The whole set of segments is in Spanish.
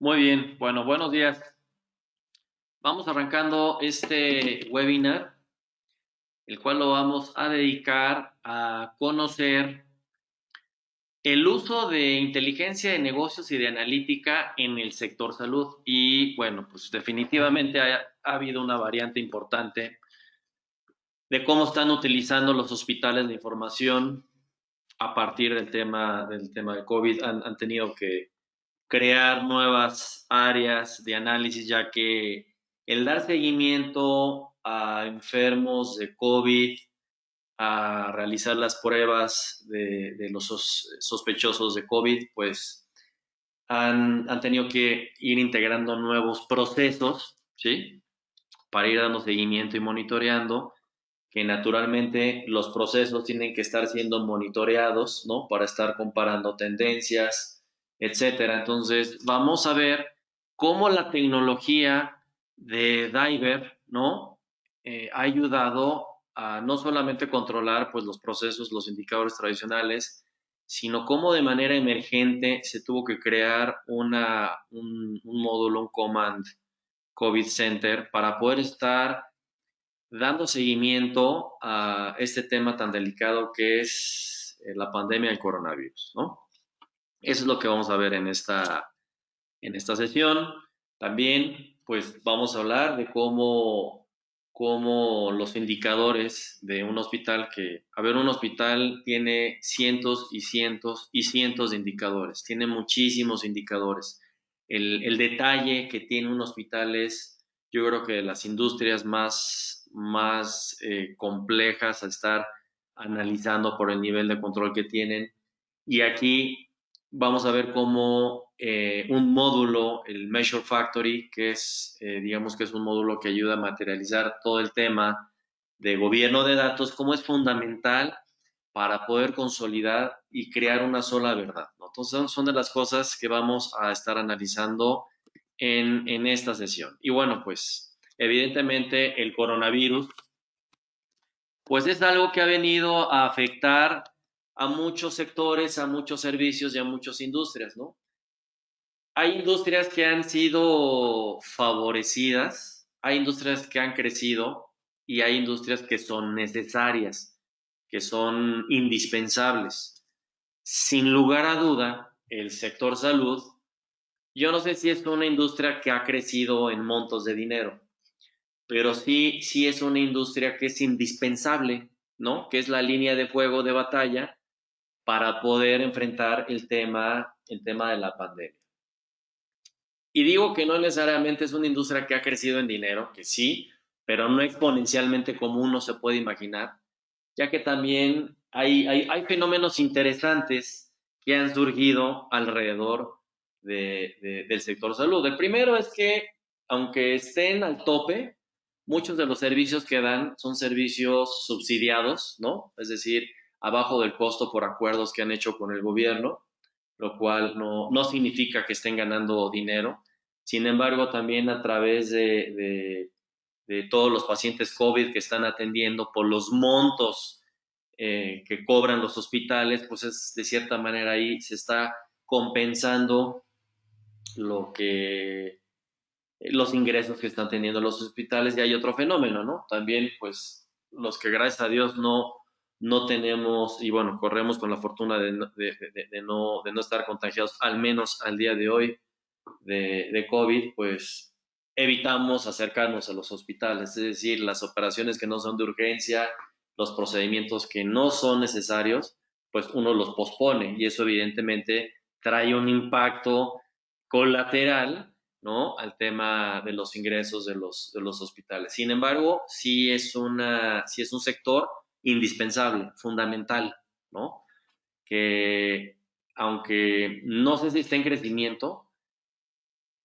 Muy bien, bueno, buenos días. Vamos arrancando este webinar, el cual lo vamos a dedicar a conocer el uso de inteligencia de negocios y de analítica en el sector salud. Y bueno, pues definitivamente ha habido una variante importante de cómo están utilizando los hospitales la información a partir del tema de COVID. Han tenido que crear nuevas áreas de análisis, ya que el dar seguimiento a enfermos de COVID, a realizar las pruebas de los sospechosos de COVID, pues han tenido que ir integrando nuevos procesos, ¿sí? Para ir dando seguimiento y monitoreando, que naturalmente los procesos tienen que estar siendo monitoreados, ¿no? Para estar comparando tendencias, etcétera. Entonces, vamos a ver cómo la tecnología de Diver, ¿no? Ha ayudado a no solamente controlar pues, los procesos, los indicadores tradicionales, sino cómo de manera emergente se tuvo que crear un módulo, un command COVID Center para poder estar dando seguimiento a este tema tan delicado que es la pandemia del coronavirus, ¿no? Eso es lo que vamos a ver en esta sesión. También, pues, vamos a hablar de cómo los indicadores de un hospital un hospital tiene cientos y cientos y cientos de indicadores, tiene muchísimos indicadores. El detalle que tiene un hospital es, yo creo que de las industrias más complejas a estar analizando por el nivel de control que tienen. Y aquí vamos a ver cómo un módulo, el Measure Factory, que es, digamos que es un módulo que ayuda a materializar todo el tema de gobierno de datos, cómo es fundamental para poder consolidar y crear una sola verdad, ¿no? Entonces son de las cosas que vamos a estar analizando en esta sesión. Y bueno, pues evidentemente el coronavirus, pues es algo que ha venido a afectar a muchos sectores, a muchos servicios y a muchas industrias, ¿no? Hay industrias que han sido favorecidas, hay industrias que han crecido y hay industrias que son necesarias, que son indispensables. Sin lugar a duda, el sector salud, yo no sé si es una industria que ha crecido en montos de dinero, pero sí es una industria que es indispensable, ¿no? Que es la línea de fuego de batalla para poder enfrentar el tema de la pandemia. Y digo que no necesariamente es una industria que ha crecido en dinero, que sí, pero no exponencialmente como uno se puede imaginar, ya que también hay fenómenos interesantes que han surgido alrededor del sector salud. El primero es que, aunque estén al tope, muchos de los servicios que dan son servicios subsidiados, ¿no? Es decir, abajo del costo por acuerdos que han hecho con el gobierno, lo cual no significa que estén ganando dinero. Sin embargo, también a través de todos los pacientes COVID que están atendiendo por los montos que cobran los hospitales, pues es de cierta manera ahí se está compensando los ingresos que están teniendo los hospitales. Y hay otro fenómeno, ¿no? También, pues, los que gracias a Dios no tenemos, y bueno, corremos con la fortuna de no estar contagiados, al menos al día de hoy, de COVID, pues evitamos acercarnos a los hospitales, es decir, las operaciones que no son de urgencia, los procedimientos que no son necesarios, pues uno los pospone y eso evidentemente trae un impacto colateral, ¿no? Al tema de los ingresos de los hospitales. Sin embargo, sí es un sector indispensable, fundamental, ¿no? Que aunque no sé si está en crecimiento,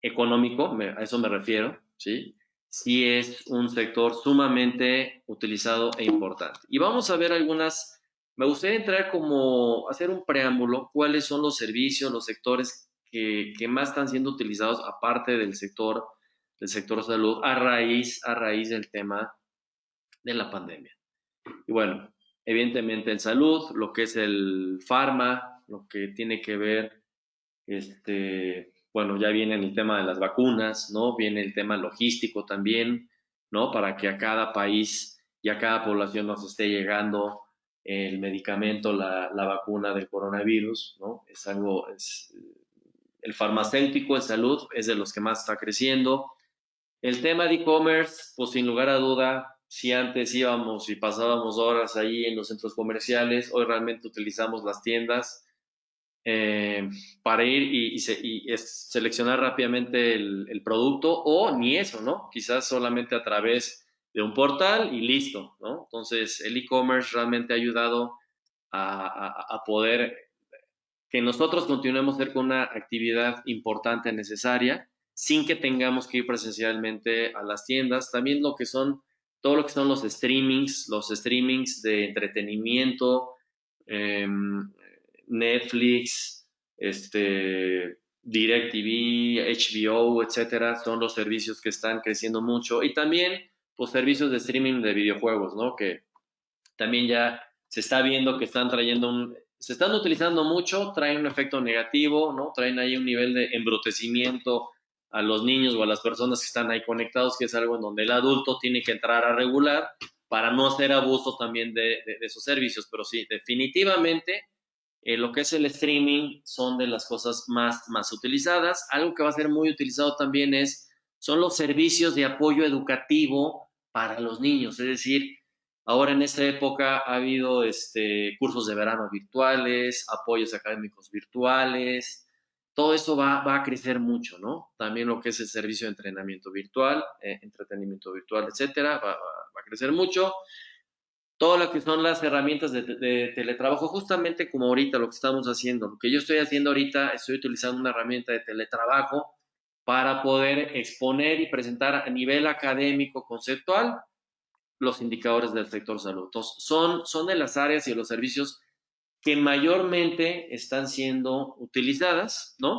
económico, a eso me refiero, ¿sí? Sí es un sector sumamente utilizado e importante. Y vamos a ver me gustaría entrar como, hacer un preámbulo, cuáles son los servicios, los sectores que más están siendo utilizados, aparte del sector salud, a raíz del tema de la pandemia. Y bueno, evidentemente en salud, lo que es el farma, lo que tiene que ver, bueno, ya viene el tema de las vacunas, ¿no? Viene el tema logístico también, ¿no? Para que a cada país y a cada población nos esté llegando el medicamento, la vacuna del coronavirus, ¿no? Es algo, el farmacéutico en salud es de los que más está creciendo. El tema de e-commerce, pues sin lugar a duda, si antes íbamos y pasábamos horas ahí en los centros comerciales, hoy realmente utilizamos las tiendas eh, para ir y seleccionar rápidamente el producto o ni eso, ¿no? Quizás solamente a través de un portal y listo, ¿no? Entonces, el e-commerce realmente ha ayudado a poder que nosotros continuemos a ser con una actividad importante, necesaria, sin que tengamos que ir presencialmente a las tiendas. También lo que son, todo lo que son los streamings de entretenimiento, eh, Netflix, DirecTV, HBO, etcétera, son los servicios que están creciendo mucho. Y también, pues, servicios de streaming de videojuegos, ¿no? Que también ya se está viendo que están trayendo se están utilizando mucho, traen un efecto negativo, ¿no? Traen ahí un nivel de embrutecimiento a los niños o a las personas que están ahí conectados, que es algo en donde el adulto tiene que entrar a regular para no hacer abuso también de esos servicios. Pero sí, definitivamente lo que es el streaming son de las cosas más utilizadas. Algo que va a ser muy utilizado también son los servicios de apoyo educativo para los niños. Es decir, ahora en esta época ha habido cursos de verano virtuales, apoyos académicos virtuales. Todo eso va a crecer mucho, ¿no? También lo que es el servicio de entrenamiento virtual, entretenimiento virtual, etcétera, va a crecer mucho todo lo que son las herramientas de teletrabajo, justamente como ahorita lo que estamos haciendo. Lo que yo estoy haciendo ahorita, estoy utilizando una herramienta de teletrabajo para poder exponer y presentar a nivel académico, conceptual, los indicadores del sector salud. Entonces, son de las áreas y de los servicios que mayormente están siendo utilizadas, ¿no?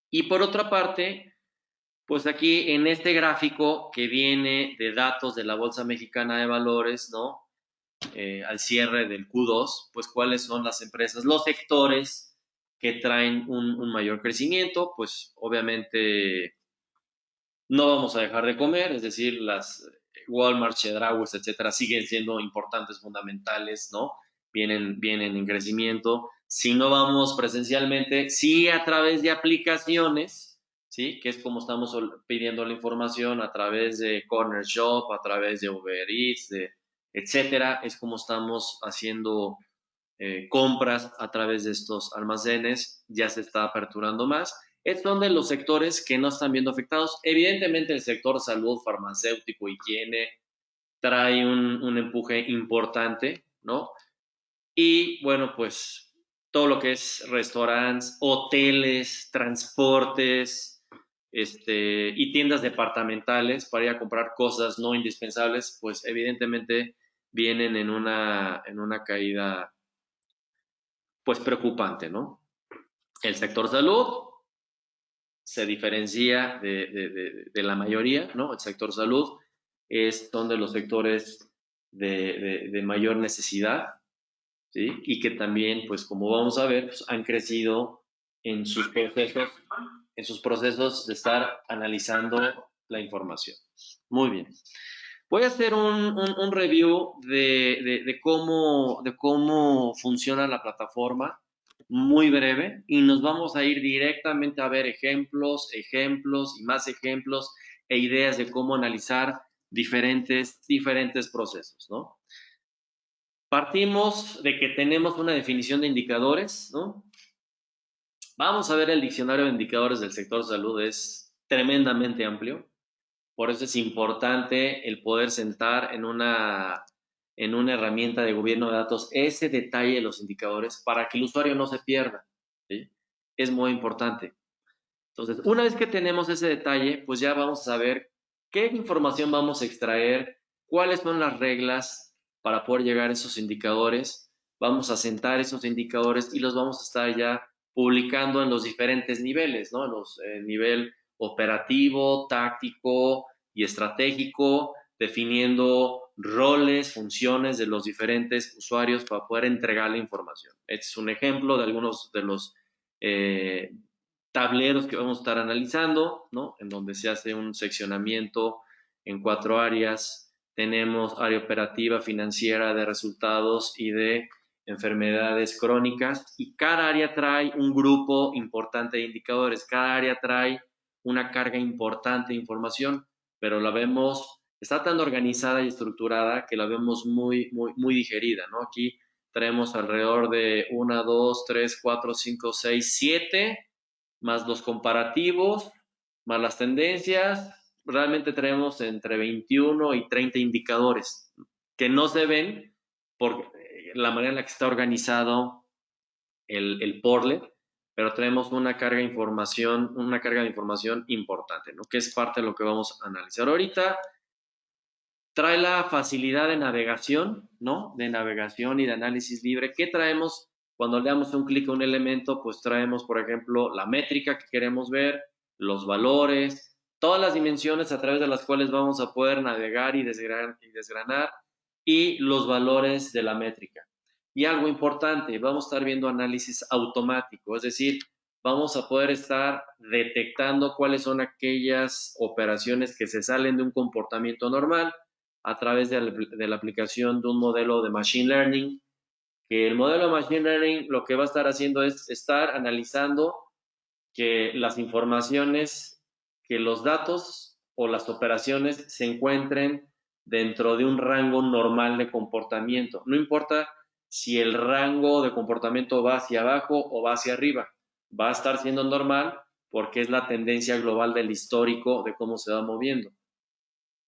Y por otra parte, pues aquí en este gráfico que viene de datos de la Bolsa Mexicana de Valores, ¿no? Al cierre del Q2, pues cuáles son las empresas, los sectores que traen un mayor crecimiento, pues obviamente no vamos a dejar de comer, es decir, las Walmart, Chedraui, etcétera, siguen siendo importantes, fundamentales, ¿no? Vienen en crecimiento. Si no vamos presencialmente, sí a través de aplicaciones, ¿sí? Que es como estamos pidiendo la información a través de Corner Shop, a través de Uber Eats, etcétera, es como estamos haciendo compras a través de estos almacenes, ya se está aperturando más. Es donde los sectores que no están viendo afectados, evidentemente el sector salud, farmacéutico, higiene, trae un empuje importante, ¿no? Y bueno, pues todo lo que es restaurantes, hoteles, transportes, y tiendas departamentales para ir a comprar cosas no indispensables, pues evidentemente vienen en una caída pues preocupante, ¿no? El sector salud se diferencia de la mayoría, ¿no? El sector salud son de los sectores de mayor necesidad, ¿sí? Y que también, pues como vamos a ver, pues, han crecido en sus procesos, en sus procesos de estar analizando la información. Muy bien. Voy a hacer un review de cómo funciona la plataforma, muy breve, y nos vamos a ir directamente a ver ejemplos y más ejemplos e ideas de cómo analizar diferentes procesos, ¿no? Partimos de que tenemos una definición de indicadores, ¿no? Vamos a ver el diccionario de indicadores del sector salud, es tremendamente amplio. Por eso es importante el poder sentar en una herramienta de gobierno de datos ese detalle de los indicadores para que el usuario no se pierda, ¿sí? Es muy importante. Entonces, una vez que tenemos ese detalle, pues ya vamos a saber qué información vamos a extraer, cuáles son las reglas para poder llegar a esos indicadores. Vamos a sentar esos indicadores y los vamos a estar ya publicando en los diferentes niveles, ¿no? Nivel operativo, táctico y estratégico, definiendo roles, funciones de los diferentes usuarios para poder entregar la información. Este es un ejemplo de algunos de los tableros que vamos a estar analizando, ¿no? En donde se hace un seccionamiento en 4 áreas. Tenemos área operativa, financiera, de resultados y de enfermedades crónicas. Y cada área trae un grupo importante de indicadores. Cada área trae una carga importante de información, pero la vemos, está tan organizada y estructurada que la vemos muy digerida, ¿no? Aquí traemos alrededor de 1, 2, 3, 4, 5, 6, 7 más los comparativos, más las tendencias, realmente tenemos entre 21 y 30 indicadores que no se ven por la manera en la que está organizado el portlet, pero tenemos una carga de información importante, ¿no? Que es parte de lo que vamos a analizar ahorita. Trae la facilidad de navegación, ¿no? De navegación y de análisis libre. ¿Qué traemos cuando le damos un clic a un elemento? Pues traemos, por ejemplo, la métrica que queremos ver, los valores, todas las dimensiones a través de las cuales vamos a poder navegar y desgranar y los valores de la métrica. Y algo importante, vamos a estar viendo análisis automático, es decir, vamos a poder estar detectando cuáles son aquellas operaciones que se salen de un comportamiento normal a través de la aplicación de un modelo de Machine Learning, que el modelo de Machine Learning lo que va a estar haciendo es estar analizando que las informaciones, que los datos o las operaciones se encuentren dentro de un rango normal de comportamiento. No importa si el rango de comportamiento va hacia abajo o va hacia arriba, va a estar siendo normal porque es la tendencia global del histórico de cómo se va moviendo.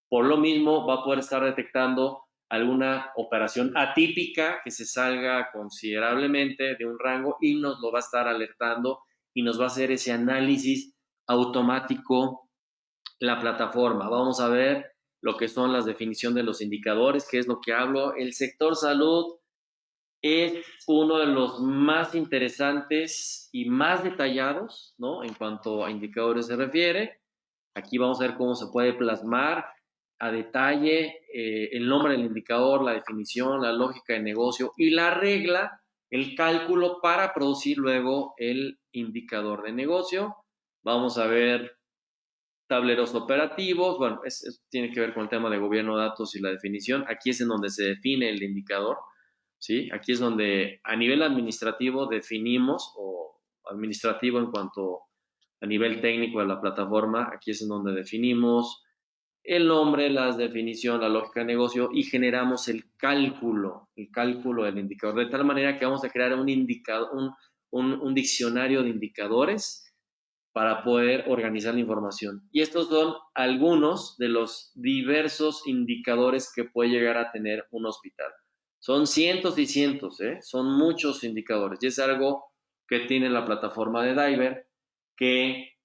Por lo mismo, va a poder estar detectando alguna operación atípica que se salga considerablemente de un rango y nos lo va a estar alertando y nos va a hacer ese análisis automático la plataforma. Vamos a ver lo que son las definiciones de los indicadores, que es lo que hablo. El sector salud es uno de los más interesantes y más detallados, ¿no? En cuanto a indicadores se refiere. Aquí vamos a ver cómo se puede plasmar a detalle el nombre del indicador, la definición, la lógica de negocio y la regla, el cálculo para producir luego el indicador de negocio. Vamos a ver tableros operativos. Bueno, tiene que ver con el tema de gobierno de datos y la definición. Aquí es en donde se define el indicador, ¿sí? Aquí es donde a nivel administrativo definimos, o administrativo en cuanto a nivel técnico de la plataforma, aquí es en donde definimos el nombre, la definición, la lógica de negocio y generamos el cálculo del indicador, de tal manera que vamos a crear un diccionario de indicadores para poder organizar la información. Y estos son algunos de los diversos indicadores que puede llegar a tener un hospital. Son cientos y cientos, ¿eh? Son muchos indicadores. Y es algo que tiene la plataforma de Diver, que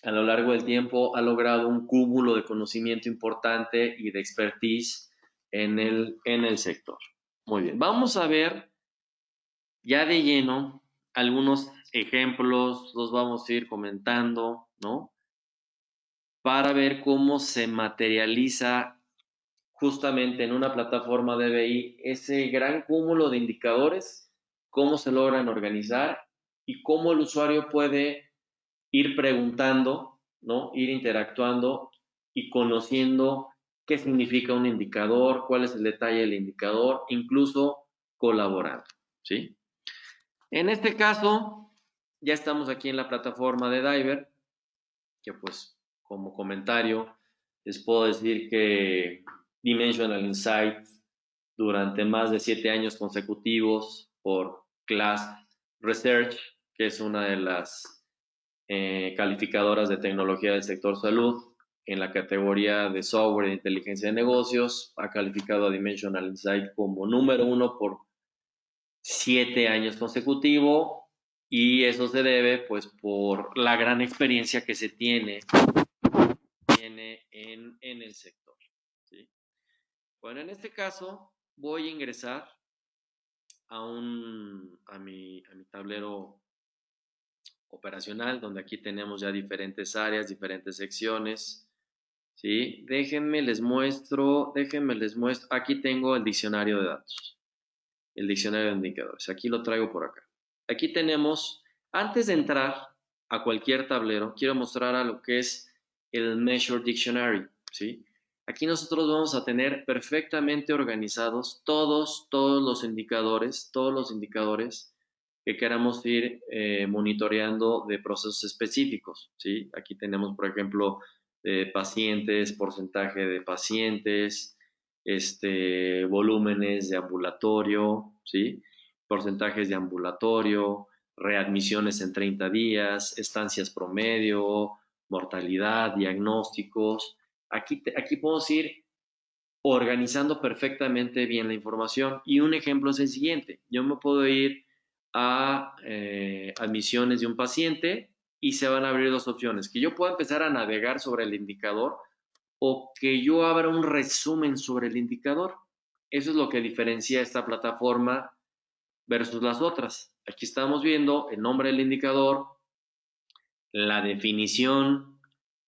a lo largo del tiempo ha logrado un cúmulo de conocimiento importante y de expertise en el sector. Muy bien, vamos a ver ya de lleno algunos ejemplos, los vamos a ir comentando, ¿no? Para ver cómo se materializa justamente en una plataforma de BI ese gran cúmulo de indicadores, cómo se logran organizar y cómo el usuario puede ir preguntando, ¿no? Ir interactuando y conociendo qué significa un indicador, cuál es el detalle del indicador, incluso colaborando, ¿sí? En este caso, ya estamos aquí en la plataforma de Diver, que pues como comentario les puedo decir que Dimensional Insights durante más de 7 años consecutivos por Class Research, que es una de las calificadoras de tecnología del sector salud, en la categoría de software de inteligencia de negocios, ha calificado a Dimensional Insight como número 1 por 7 años consecutivos y eso se debe pues por la gran experiencia que se tiene en el sector, ¿sí? Bueno, en este caso voy a ingresar a mi tablero operacional, donde aquí tenemos ya diferentes áreas, diferentes secciones, ¿sí? Déjenme les muestro, aquí tengo el diccionario de datos, el diccionario de indicadores, aquí lo traigo por acá. Aquí tenemos, antes de entrar a cualquier tablero, quiero mostrar a lo que es el Measure Dictionary, ¿sí? Aquí nosotros vamos a tener perfectamente organizados todos los indicadores que queramos ir monitoreando de procesos específicos, ¿sí? Aquí tenemos, por ejemplo, pacientes, porcentaje de pacientes, volúmenes de ambulatorio, ¿sí? Porcentajes de ambulatorio, readmisiones en 30 días, estancias promedio, mortalidad, diagnósticos. Aquí podemos ir organizando perfectamente bien la información. Y un ejemplo es el siguiente. Yo me puedo ir a admisiones de un paciente y se van a abrir dos opciones. Que yo pueda empezar a navegar sobre el indicador o que yo abra un resumen sobre el indicador. Eso es lo que diferencia esta plataforma versus las otras. Aquí estamos viendo el nombre del indicador, la definición,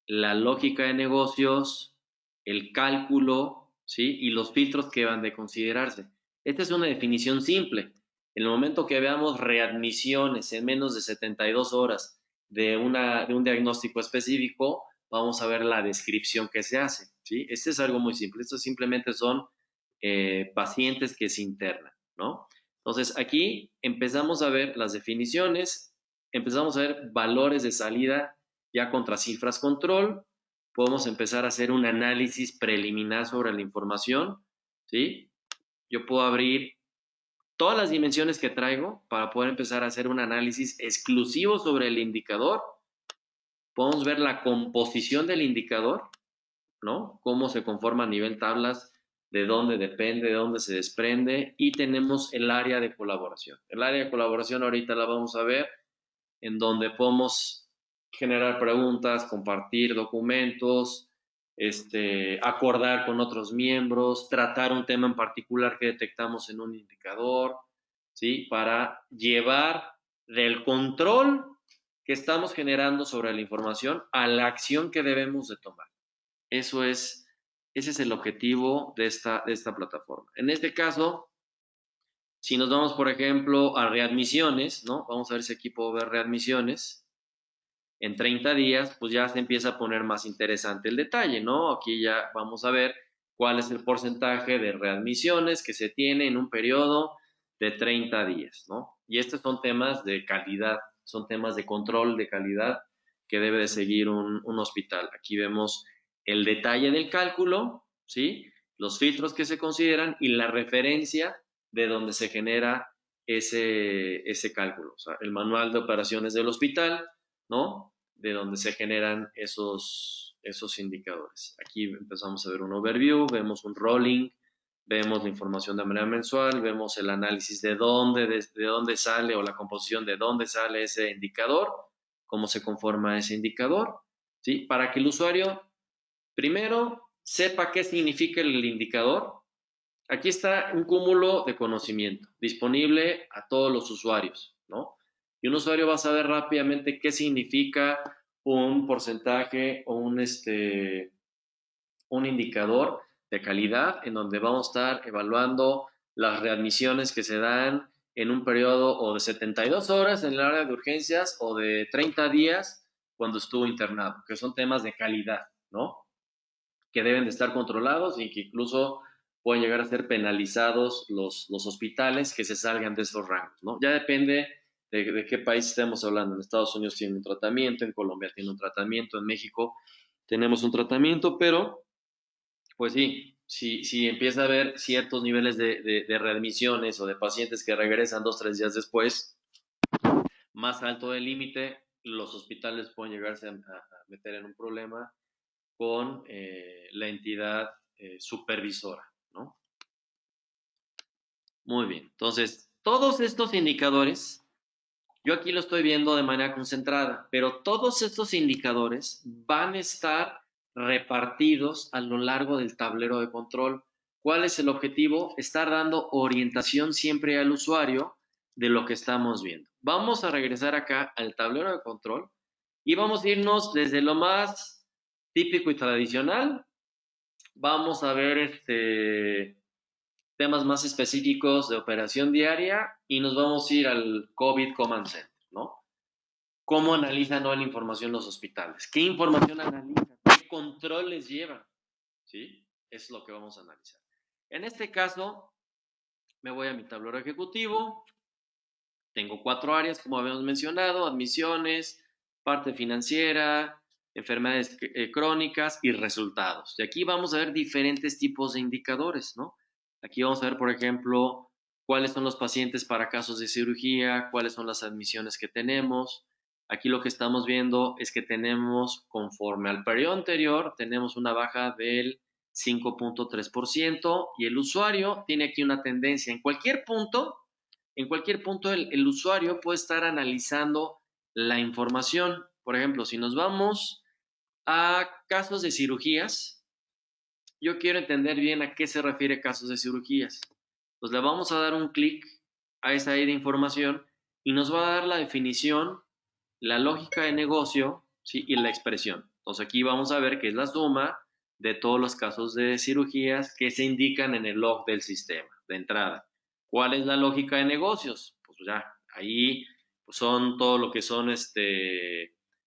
la lógica de negocios, el cálculo, ¿sí? Y los filtros que van de considerarse. Esta es una definición simple. En el momento que veamos readmisiones en menos de 72 horas de un diagnóstico específico, vamos a ver la descripción que se hace, ¿sí? Este es algo muy simple. Estos simplemente son pacientes que se internan, ¿no? Entonces, aquí empezamos a ver las definiciones, empezamos a ver valores de salida ya contra cifras control, podemos empezar a hacer un análisis preliminar sobre la información, ¿sí? Yo puedo abrir todas las dimensiones que traigo para poder empezar a hacer un análisis exclusivo sobre el indicador. Podemos ver la composición del indicador, ¿no? Cómo se conforma a nivel tablas, de dónde depende, de dónde se desprende, y tenemos el área de colaboración. El área de colaboración ahorita la vamos a ver, en donde podemos generar preguntas, compartir documentos, acordar con otros miembros, tratar un tema en particular que detectamos en un indicador, ¿sí? Para llevar del control que estamos generando sobre la información a la acción que debemos de tomar. Ese es el objetivo de esta plataforma. En este caso, si nos vamos, por ejemplo, a readmisiones, ¿no? Vamos a ver si aquí puedo ver readmisiones. En 30 días, pues ya se empieza a poner más interesante el detalle, ¿no? Aquí ya vamos a ver cuál es el porcentaje de readmisiones que se tiene en un periodo de 30 días, ¿no? Y estos son temas de calidad, son temas de control de calidad que debe de seguir un hospital. Aquí vemos el detalle del cálculo, ¿sí? Los filtros que se consideran y la referencia de donde se genera ese cálculo. O sea, el manual de operaciones del hospital, ¿no? De donde se generan esos indicadores. Aquí empezamos a ver un overview, vemos un rolling, vemos la información de manera mensual, vemos el análisis de dónde sale o la composición de dónde sale ese indicador, cómo se conforma ese indicador, ¿sí? Para que el usuario primero sepa qué significa el indicador. Aquí está un cúmulo de conocimiento disponible a todos los usuarios, ¿no? Y un usuario va a saber rápidamente qué significa un porcentaje o un indicador de calidad en donde vamos a estar evaluando las readmisiones que se dan en un periodo o de 72 horas en el área de urgencias o de 30 días cuando estuvo internado, que son temas de calidad, ¿no? Que deben de estar controlados y que incluso pueden llegar a ser penalizados los hospitales que se salgan de esos rangos, ¿no? Ya depende de qué país estemos hablando. En Estados Unidos tiene un tratamiento, en Colombia tiene un tratamiento, en México tenemos un tratamiento, pero pues sí, si empieza a haber ciertos niveles de readmisiones o de pacientes que regresan 2, 3 días después, más alto del límite, los hospitales pueden llegarse a meter en un problema con la entidad supervisora, ¿no? Muy bien. Entonces, todos estos indicadores, yo aquí lo estoy viendo de manera concentrada, pero todos estos indicadores van a estar repartidos a lo largo del tablero de control. ¿Cuál es el objetivo? Estar dando orientación siempre al usuario de lo que estamos viendo. Vamos a regresar acá al tablero de control y vamos a irnos desde lo más típico y tradicional. Vamos a ver temas más específicos de operación diaria y nos vamos a ir al COVID Command Center, ¿no? cómo analizan toda la información los hospitales, qué información analizan, qué controles llevan, ¿sí? Es lo que vamos a analizar. En este caso, me voy a mi tablero ejecutivo. Tengo 4 áreas, como habíamos mencionado: admisiones, parte financiera, enfermedades crónicas y resultados. Y aquí vamos a ver diferentes tipos de indicadores, ¿no? Aquí vamos a ver, por ejemplo, cuáles son los pacientes para casos de cirugía, cuáles son las admisiones que tenemos. Aquí lo que estamos viendo es que tenemos, conforme al periodo anterior, tenemos una baja del 5.3% y el usuario tiene aquí una tendencia en cualquier punto el usuario puede estar analizando la información. Por ejemplo, si nos vamos a casos de cirugías, yo quiero entender bien a qué se refiere casos de cirugías. Pues le vamos a dar un clic a esa área de información y nos va a dar la definición, la lógica de negocio, ¿sí? Y la expresión. Entonces aquí vamos a ver que es la suma de todos los casos de cirugías que se indican en el log del sistema de entrada. ¿Cuál es la lógica de negocios? Pues ya, ahí pues son todo lo que son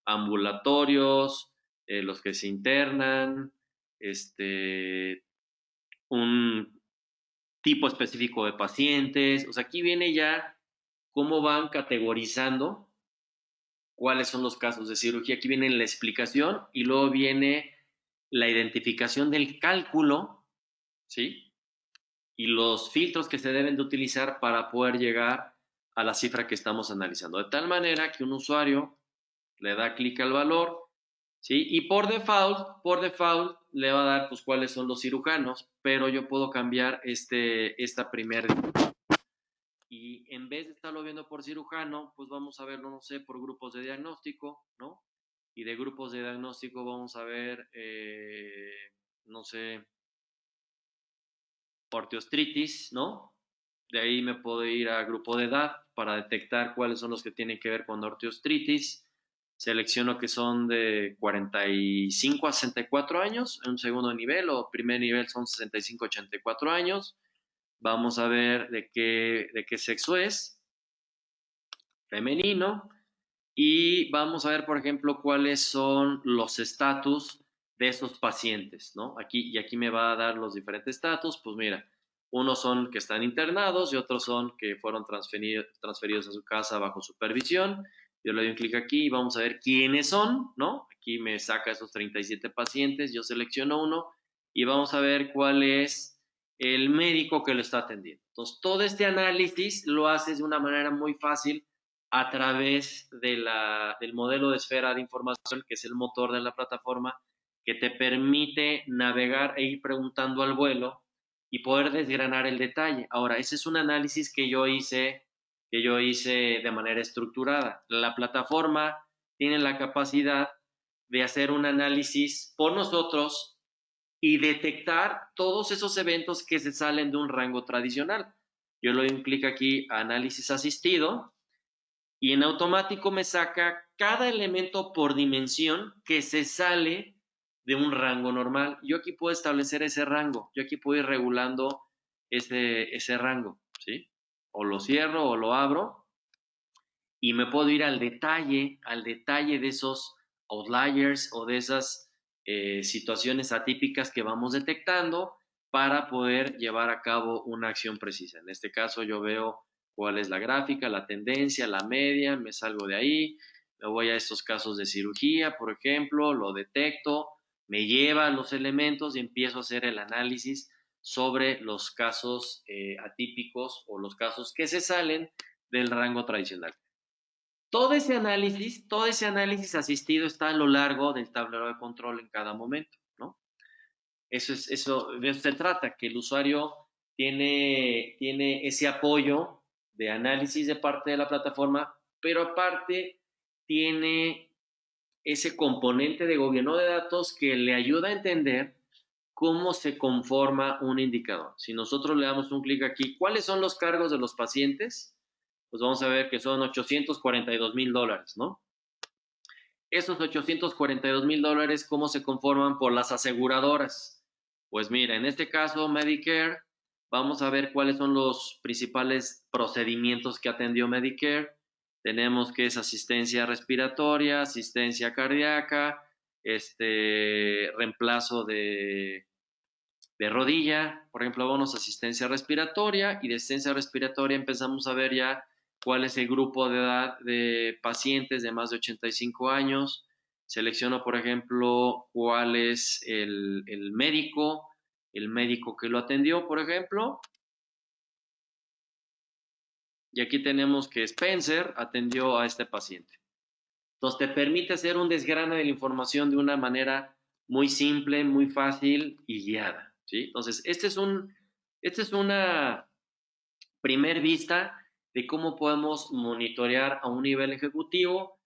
ambulatorios, los que se internan, un tipo específico de pacientes. O sea, aquí viene ya cómo van categorizando cuáles son los casos de cirugía. Aquí viene la explicación y luego viene la identificación del cálculo, ¿sí? Y los filtros que se deben de utilizar para poder llegar a la cifra que estamos analizando. De tal manera que un usuario le da clic al valor, ¿sí? Y por default le va a dar pues cuáles son los cirujanos, pero yo puedo cambiar esta primera. Y en vez de estarlo viendo por cirujano, pues vamos a verlo, no sé, por grupos de diagnóstico, ¿no? Y de grupos de diagnóstico vamos a ver, no sé, ortiostritis, ¿no? De ahí me puedo ir a grupo de edad para detectar cuáles son los que tienen que ver con ortiostritis. Selecciono que son de 45 a 64 años, en un segundo nivel, o primer nivel son 65 a 84 años. Vamos a ver de qué sexo es, femenino, y vamos a ver, por ejemplo, cuáles son los estatus de esos pacientes, ¿no? Aquí me va a dar los diferentes estatus. Pues mira, unos son que están internados y otros son que fueron transferidos a su casa bajo supervisión. Yo le doy un clic aquí y vamos a ver quiénes son, ¿no? Aquí me saca esos 37 pacientes, yo selecciono uno y vamos a ver cuál es el médico que lo está atendiendo. Entonces, todo este análisis lo haces de una manera muy fácil a través del modelo de esfera de información, que es el motor de la plataforma, que te permite navegar e ir preguntando al vuelo y poder desgranar el detalle. Ahora, ese es un análisis que yo hice de manera estructurada. La plataforma tiene la capacidad de hacer un análisis por nosotros y detectar todos esos eventos que se salen de un rango tradicional. Yo le doy un clic aquí a análisis asistido y en automático me saca cada elemento por dimensión que se sale de un rango normal. Yo aquí puedo establecer ese rango, yo aquí puedo ir regulando ese rango, ¿sí? O lo cierro o lo abro y me puedo ir al detalle de esos outliers o de esas situaciones atípicas que vamos detectando para poder llevar a cabo una acción precisa. En este caso yo veo cuál es la gráfica, la tendencia, la media, me salgo de ahí, me voy a estos casos de cirugía, por ejemplo, lo detecto, me lleva a los elementos y empiezo a hacer el análisis sobre los casos atípicos o los casos que se salen del rango tradicional. Todo ese análisis asistido está a lo largo del tablero de control en cada momento, ¿no? De eso se trata, que el usuario tiene ese apoyo de análisis de parte de la plataforma, pero aparte tiene ese componente de gobierno de datos que le ayuda a entender cómo se conforma un indicador. Si nosotros le damos un clic aquí, ¿cuáles son los cargos de los pacientes? Pues vamos a ver que son $842,000, ¿no? Esos $842,000, ¿cómo se conforman por las aseguradoras? Pues mira, en este caso Medicare, vamos a ver cuáles son los principales procedimientos que atendió Medicare. Tenemos que es asistencia respiratoria, asistencia cardíaca, reemplazo de rodilla, por ejemplo, vamos a asistencia respiratoria y de asistencia respiratoria empezamos a ver ya cuál es el grupo de edad de pacientes de más de 85 años. Selecciono, por ejemplo, cuál es el médico que lo atendió, por ejemplo. Y aquí tenemos que Spencer atendió a este paciente. Entonces te permite hacer un desgrane de la información de una manera muy simple, muy fácil y guiada, ¿sí? Entonces, esta es una primer vista de cómo podemos monitorear a un nivel ejecutivo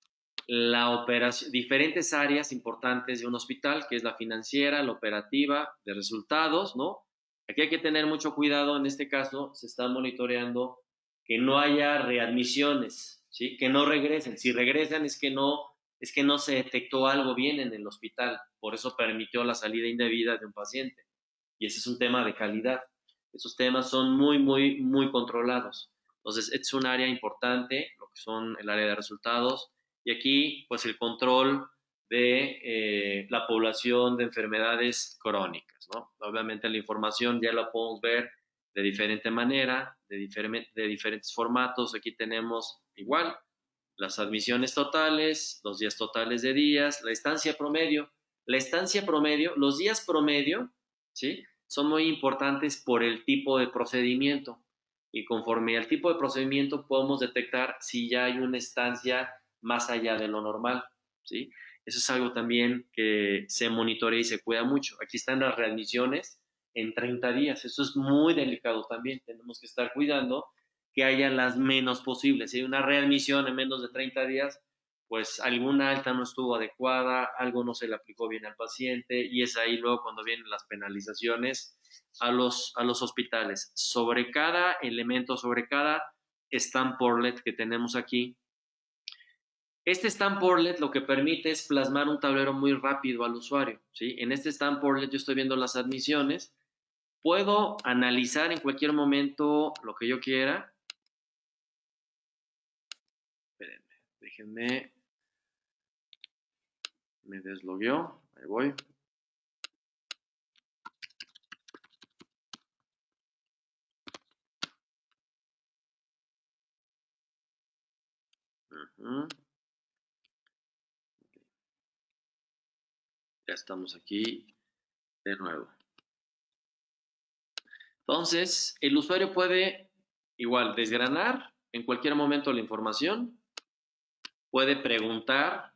la operación, diferentes áreas importantes de un hospital, que es la financiera, la operativa, de resultados, ¿no? Aquí hay que tener mucho cuidado, en este caso se está monitoreando que no haya readmisiones, ¿sí? Que no regresen. Si regresan es que no se detectó algo bien en el hospital, por eso permitió la salida indebida de un paciente. Y ese es un tema de calidad. Esos temas son muy controlados. Entonces, es un área importante, lo que son el área de resultados, y aquí, pues, el control de la población de enfermedades crónicas, ¿no? Obviamente la información ya la podemos ver de diferente manera, de diferentes formatos. Aquí tenemos igual las admisiones totales, los días totales de días, la estancia promedio. La estancia promedio, los días promedio, ¿sí? Son muy importantes por el tipo de procedimiento. Y conforme al tipo de procedimiento podemos detectar si ya hay una estancia más allá de lo normal, ¿sí? Eso es algo también que se monitorea y se cuida mucho. Aquí están las readmisiones en 30 días. Eso es muy delicado también. Tenemos que estar cuidando que haya las menos posibles. Si hay una readmisión en menos de 30 días, pues alguna alta no estuvo adecuada, algo no se le aplicó bien al paciente y es ahí luego cuando vienen las penalizaciones a los hospitales. Sobre cada elemento, sobre cada stamp portlet que tenemos aquí, este stamp portlet lo que permite es plasmar un tablero muy rápido al usuario, ¿sí? En este stamp portlet yo estoy viendo las admisiones, puedo analizar en cualquier momento lo que yo quiera. Espérenme, déjenme, me deslogueó, ahí voy. Ya estamos aquí de nuevo. Entonces, el usuario puede igual desgranar en cualquier momento la información, puede preguntar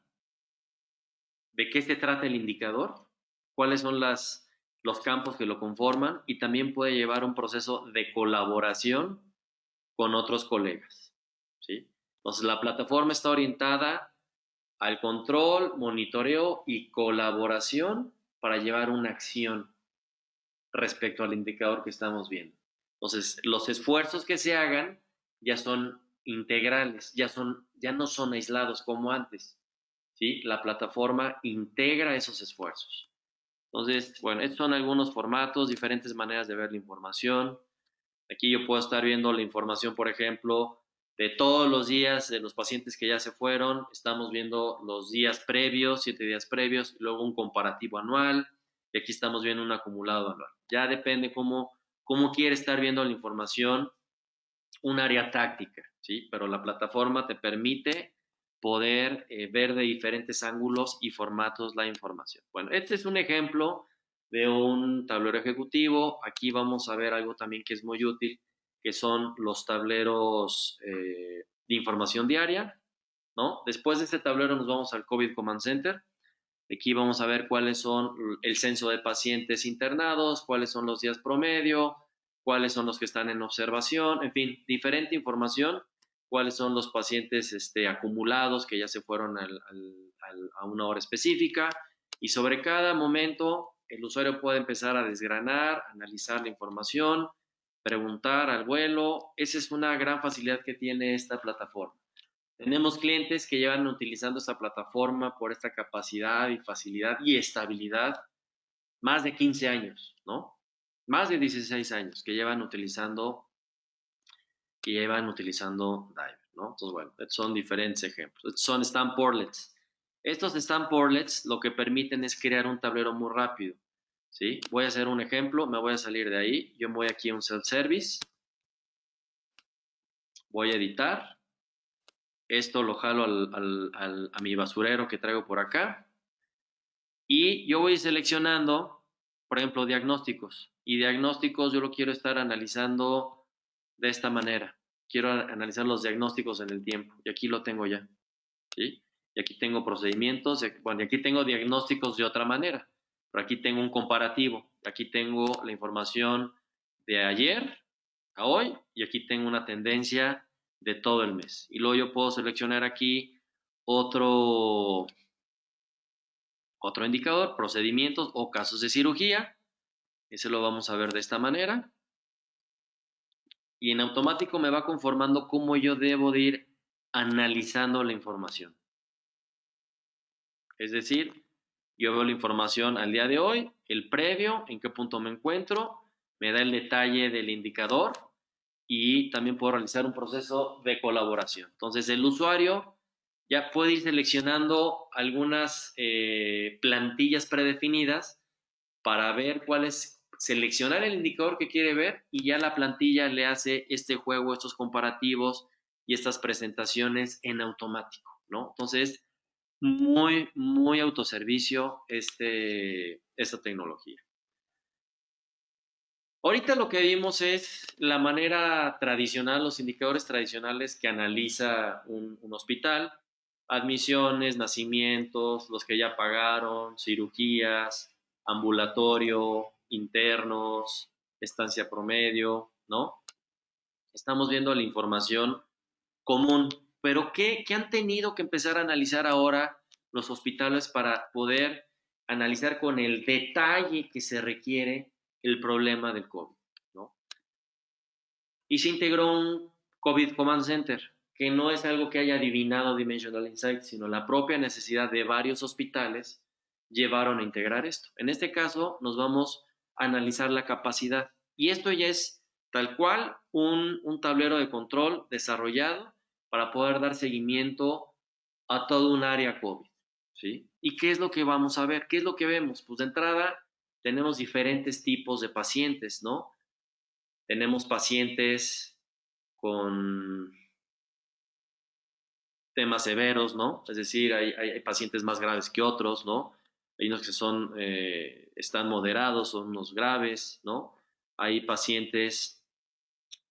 de qué se trata el indicador, cuáles son los campos que lo conforman y también puede llevar un proceso de colaboración con otros colegas, ¿sí? Entonces, la plataforma está orientada al control, monitoreo y colaboración para llevar una acción respecto al indicador que estamos viendo. Entonces, los esfuerzos que se hagan ya son integrales, ya no son aislados como antes, ¿sí? La plataforma integra esos esfuerzos. Entonces, bueno, estos son algunos formatos, diferentes maneras de ver la información. Aquí yo puedo estar viendo la información, por ejemplo, de todos los días de los pacientes que ya se fueron. Estamos viendo los días previos, 7 días previos, y luego un comparativo anual. Y aquí estamos viendo un acumulado anual. Ya depende cómo quiere estar viendo la información, un área táctica, ¿sí? Pero la plataforma te permite poder ver de diferentes ángulos y formatos la información. Bueno, este es un ejemplo de un tablero ejecutivo. Aquí vamos a ver algo también que es muy útil, que son los tableros de información diaria, ¿no? Después de este tablero nos vamos al COVID Command Center. Aquí vamos a ver cuáles son el censo de pacientes internados, cuáles son los días promedio, cuáles son los que están en observación, en fin, diferente información, cuáles son los pacientes acumulados que ya se fueron a una hora específica y sobre cada momento el usuario puede empezar a desgranar, analizar la información, preguntar al vuelo. Esa es una gran facilidad que tiene esta plataforma. Tenemos clientes que llevan utilizando esta plataforma por esta capacidad y facilidad y estabilidad más de 15 años, ¿no? Más de 16 años que llevan utilizando Diver, ¿no? ¿no? Entonces, bueno, estos son diferentes ejemplos. Estos son stamp portlets. Estos stamp portlets lo que permiten es crear un tablero muy rápido, ¿sí? Voy a hacer un ejemplo, me voy a salir de ahí. Yo me voy aquí a un self-service. Voy a editar. Esto lo jalo a mi basurero que traigo por acá. Y yo voy seleccionando, por ejemplo, diagnósticos. Y diagnósticos yo lo quiero estar analizando de esta manera. Quiero analizar los diagnósticos en el tiempo. Y aquí lo tengo ya, ¿sí? Y aquí tengo procedimientos. Bueno, y aquí tengo diagnósticos de otra manera. Pero aquí tengo un comparativo. Aquí tengo la información de ayer a hoy. Y aquí tengo una tendencia de todo el mes. Y luego yo puedo seleccionar aquí otro indicador, procedimientos o casos de cirugía. Ese lo vamos a ver de esta manera. Y en automático me va conformando cómo yo debo de ir analizando la información. Es decir, yo veo la información al día de hoy, el previo, en qué punto me encuentro, me da el detalle del indicador y también puedo realizar un proceso de colaboración. Entonces, el usuario ya puede ir seleccionando algunas plantillas predefinidas para ver cuál es, seleccionar el indicador que quiere ver y ya la plantilla le hace este juego, estos comparativos y estas presentaciones en automático, ¿no? Entonces, muy, muy autoservicio esta tecnología. Ahorita lo que vimos es la manera tradicional, los indicadores tradicionales que analiza un hospital, admisiones, nacimientos, los que ya pagaron, cirugías, ambulatorio, internos, estancia promedio, ¿no? Estamos viendo la información común, pero ¿qué han tenido que empezar a analizar ahora los hospitales para poder analizar con el detalle que se requiere el problema del COVID, ¿no? Y se integró un COVID Command Center, que no es algo que haya adivinado Dimensional Insights, sino la propia necesidad de varios hospitales llevaron a integrar esto. En este caso, nos vamos a analizar la capacidad. Y esto ya es tal cual un tablero de control desarrollado para poder dar seguimiento a todo un área COVID, ¿sí? ¿Y qué es lo que vamos a ver? ¿Qué es lo que vemos? Pues de entrada tenemos diferentes tipos de pacientes, ¿no? Tenemos pacientes con temas severos, ¿no? Es decir, hay pacientes más graves que otros, ¿no? Hay unos que están moderados, son unos graves, ¿no? Hay pacientes,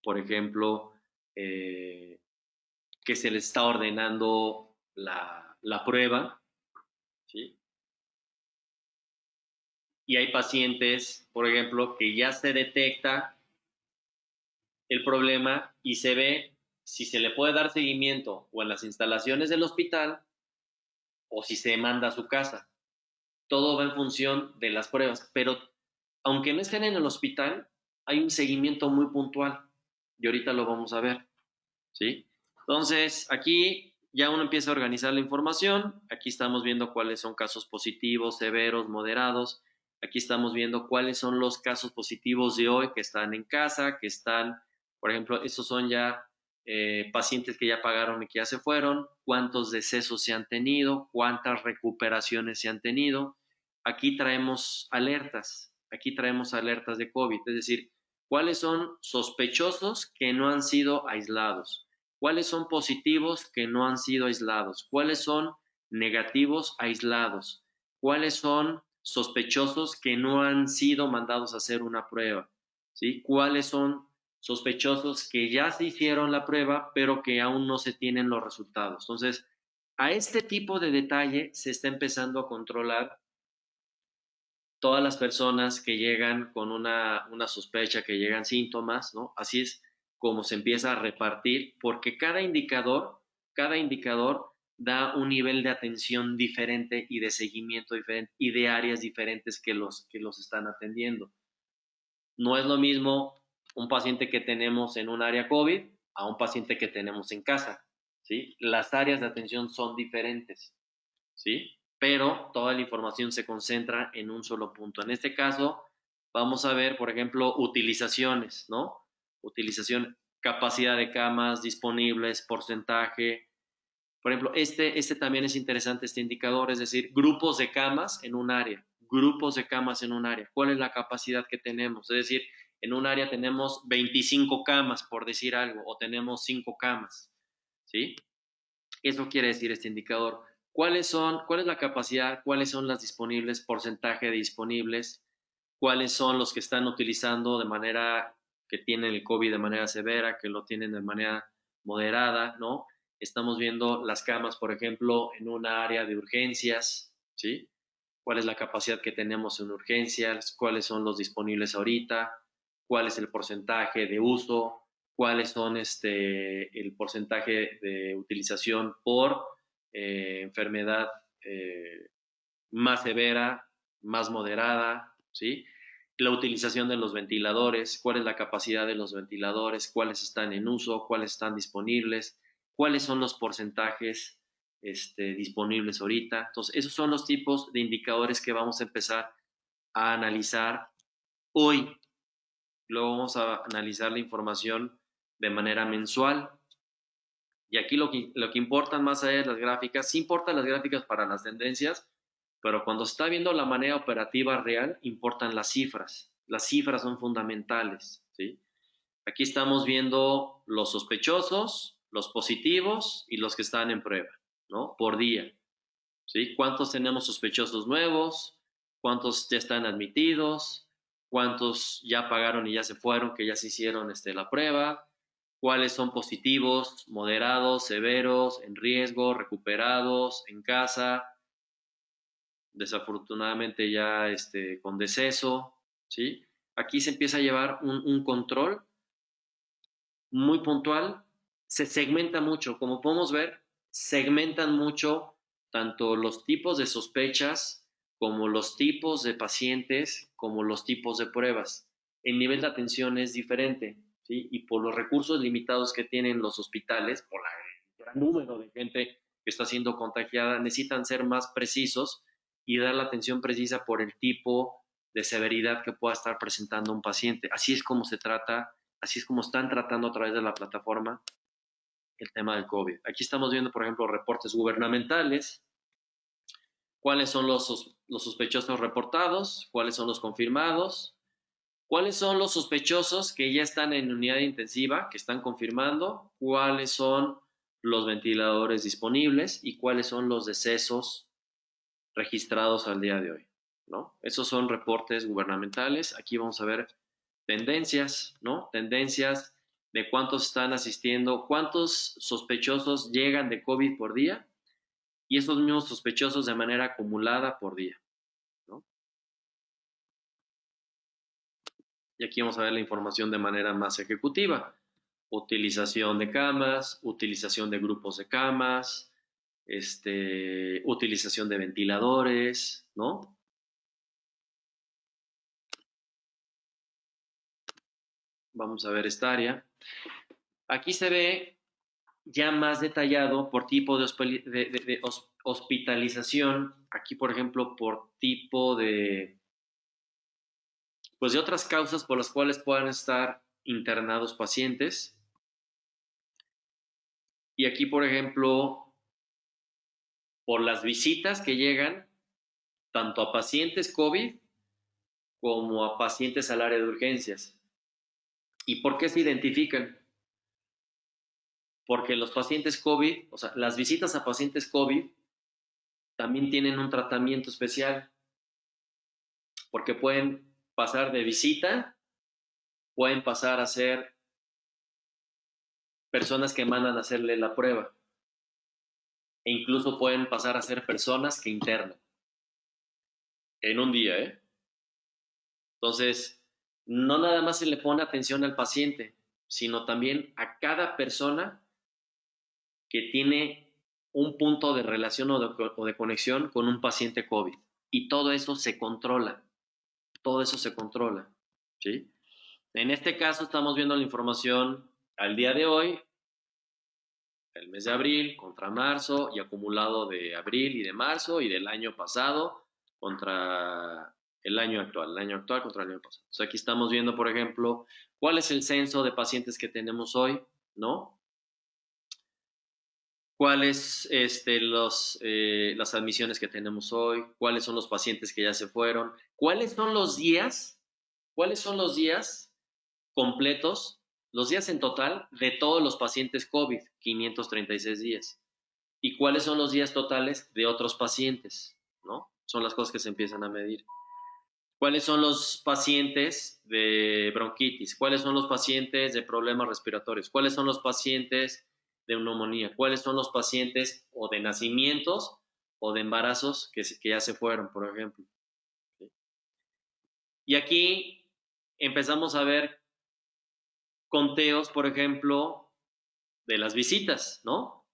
por ejemplo, que se les está ordenando la prueba, ¿sí? Y hay pacientes, por ejemplo, que ya se detecta el problema y se ve si se le puede dar seguimiento o en las instalaciones del hospital o si se manda a su casa. Todo va en función de las pruebas, pero aunque no estén en el hospital, hay un seguimiento muy puntual y ahorita lo vamos a ver, ¿sí? Entonces, aquí ya uno empieza a organizar la información, aquí estamos viendo cuáles son casos positivos, severos, moderados, aquí estamos viendo cuáles son los casos positivos de hoy que están en casa, que están, por ejemplo, estos son ya pacientes que ya pagaron y que ya se fueron, cuántos decesos se han tenido, cuántas recuperaciones se han tenido. Aquí traemos alertas de COVID, es decir, cuáles son sospechosos que no han sido aislados, cuáles son positivos que no han sido aislados, cuáles son negativos aislados, cuáles son sospechosos que no han sido mandados a hacer una prueba, ¿sí? Cuáles son sospechosos que ya se hicieron la prueba, pero que aún no se tienen los resultados. Entonces, a este tipo de detalle se está empezando a controlar todas las personas que llegan con una sospecha, que llegan síntomas, ¿no? Así es como se empieza a repartir, porque cada indicador da un nivel de atención diferente y de seguimiento diferente y de áreas diferentes que los están atendiendo. No es lo mismo un paciente que tenemos en un área COVID a un paciente que tenemos en casa, ¿sí? Las áreas de atención son diferentes, ¿sí? Pero toda la información se concentra en un solo punto. En este caso, vamos a ver, por ejemplo, utilizaciones, ¿no? Utilización. capacidad de camas disponibles, porcentaje. Por ejemplo, este también es interesante, este indicador, es decir, grupos de camas en un área, grupos de camas en un área. ¿Cuál es la capacidad que tenemos? Es decir, en un área tenemos 25 camas, por decir algo, o tenemos 5 camas, ¿sí? Eso quiere decir este indicador. ¿Cuál es la capacidad? ¿Cuáles son las disponibles? Porcentaje de disponibles. ¿Cuáles son los que están utilizando de manera que tienen el COVID de manera severa, que lo tienen de manera moderada, ¿no? Estamos viendo las camas, por ejemplo, en una área de urgencias, ¿sí? ¿Cuál es la capacidad que tenemos en urgencias? ¿Cuáles son los disponibles ahorita? ¿Cuál es el porcentaje de uso? ¿Cuáles son el porcentaje de utilización por enfermedad más severa, más moderada, ¿sí? La utilización de los ventiladores, cuál es la capacidad de los ventiladores, cuáles están en uso, cuáles están disponibles, cuáles son los porcentajes disponibles ahorita. Entonces, esos son los tipos de indicadores que vamos a empezar a analizar hoy. Luego vamos a analizar la información de manera mensual. Y aquí lo que importan más allá de las gráficas, sí importan las gráficas para las tendencias, pero cuando se está viendo la manera operativa real, importan las cifras. Las cifras son fundamentales, ¿sí? Aquí estamos viendo los sospechosos, los positivos y los que están en prueba, ¿no? Por día, ¿sí? ¿Cuántos tenemos sospechosos nuevos? ¿Cuántos ya están admitidos? ¿Cuántos ya pagaron y ya se fueron, que ya se hicieron la prueba? ¿Cuáles son positivos, moderados, severos, en riesgo, recuperados, en casa? Desafortunadamente ya con deceso, ¿sí? Aquí se empieza a llevar un control muy puntual, se segmenta mucho, como podemos ver, segmentan mucho tanto los tipos de sospechas como los tipos de pacientes, como los tipos de pruebas. El nivel de atención es diferente, ¿sí? Y por los recursos limitados que tienen los hospitales, por el gran número de gente que está siendo contagiada, necesitan ser más precisos y dar la atención precisa por el tipo de severidad que pueda estar presentando un paciente. Así es como se trata, así es como están tratando a través de la plataforma el tema del COVID. Aquí estamos viendo, por ejemplo, reportes gubernamentales, cuáles son los sospechosos reportados, cuáles son los confirmados, cuáles son los sospechosos que ya están en unidad intensiva, que están confirmando, cuáles son los ventiladores disponibles y cuáles son los decesos registrados al día de hoy, ¿no? Esos son reportes gubernamentales. Aquí vamos a ver tendencias, ¿no? Tendencias de cuántos están asistiendo, cuántos sospechosos llegan de COVID por día y esos mismos sospechosos de manera acumulada por día, ¿no? Y aquí vamos a ver la información de manera más ejecutiva. Utilización de camas, utilización de grupos de camas, utilización de ventiladores, ¿no? Vamos a ver esta área. Aquí se ve ya más detallado por tipo de hospitalización. Aquí, por ejemplo, por tipo pues de otras causas por las cuales puedan estar internados pacientes. Y aquí, por ejemplo, por las visitas que llegan tanto a pacientes COVID como a pacientes al área de urgencias. ¿Y por qué se identifican? Porque los pacientes COVID, o sea, las visitas a pacientes COVID también tienen un tratamiento especial, porque pueden pasar de visita, pueden pasar a ser personas que mandan a hacerle la prueba, e incluso pueden pasar a ser personas que internan en un día, ¿eh? Entonces, no nada más se le pone atención al paciente, sino también a cada persona que tiene un punto de relación o de conexión con un paciente COVID. Y todo eso se controla, todo eso se controla, ¿sí? En este caso estamos viendo la información al día de hoy, el mes de abril contra marzo y acumulado de abril y de marzo y del año pasado contra el año actual contra el año pasado. Entonces aquí estamos viendo, por ejemplo, cuál es el censo de pacientes que tenemos hoy, ¿no? ¿Cuáles las admisiones que tenemos hoy? ¿Cuáles son los pacientes que ya se fueron? ¿Cuáles son los días? ¿Cuáles son los días completos, los días en total de todos los pacientes COVID? 536 días. ¿Y cuáles son los días totales de otros pacientes? ¿No? Son las cosas que se empiezan a medir. ¿Cuáles son los pacientes de bronquitis? ¿Cuáles son los pacientes de problemas respiratorios? ¿Cuáles son los pacientes de neumonía? ¿Cuáles son los pacientes o de nacimientos o de embarazos que ya se fueron, por ejemplo? ¿Sí? Y aquí empezamos a ver conteos, por ejemplo, de las visitas, ¿no?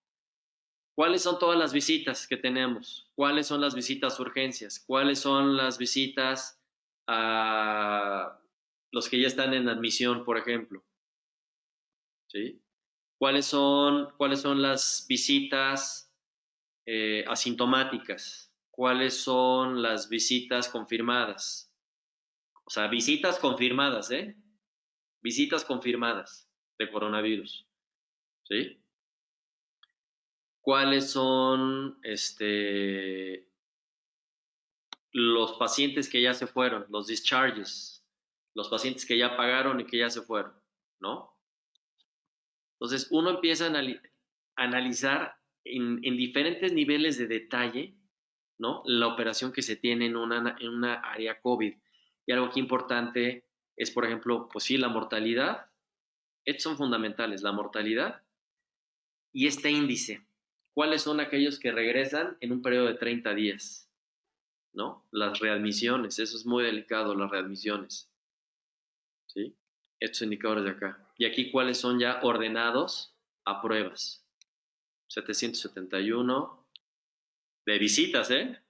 ¿Cuáles son todas las visitas que tenemos? ¿Cuáles son las visitas a urgencias? ¿Cuáles son las visitas a los que ya están en admisión, por ejemplo? ¿Sí? ¿Cuáles son las visitas asintomáticas? ¿Cuáles son las visitas confirmadas? O sea, visitas confirmadas, ¿eh? Visitas confirmadas de coronavirus, ¿sí? ¿Cuáles son los pacientes que ya se fueron, los discharges, los pacientes que ya pagaron y que ya se fueron, ¿no? Entonces, uno empieza a analizar en diferentes niveles de detalle, ¿no? La operación que se tiene en una área COVID. Y algo que importante es, por ejemplo, pues sí, la mortalidad. Estos son fundamentales, la mortalidad y este índice. ¿Cuáles son aquellos que regresan en un periodo de 30 días? ¿No? Las readmisiones, eso es muy delicado, las readmisiones, ¿sí? Estos indicadores de acá. Y aquí, ¿cuáles son ya ordenados a pruebas? 771 de visitas, ¿eh?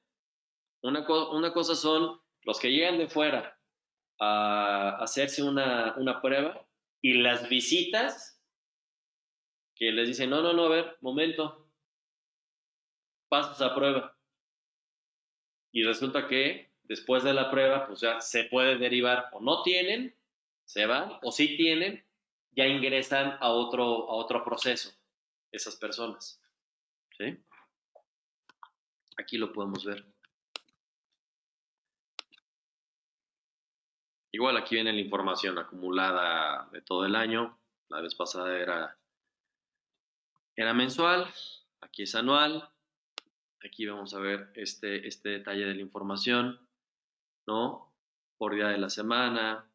Una cosa son los que llegan de fuera a hacerse una prueba y las visitas que les dicen, no, no, no, a ver, momento, pasas a prueba. Y resulta que después de la prueba, pues ya se puede derivar o no tienen, se van, o sí tienen, ya ingresan a otro proceso esas personas. ¿Sí? Aquí lo podemos ver. Igual aquí viene la información acumulada de todo el año. La vez pasada era mensual, aquí es anual. Aquí vamos a ver este detalle de la información, ¿no? Por día de la semana,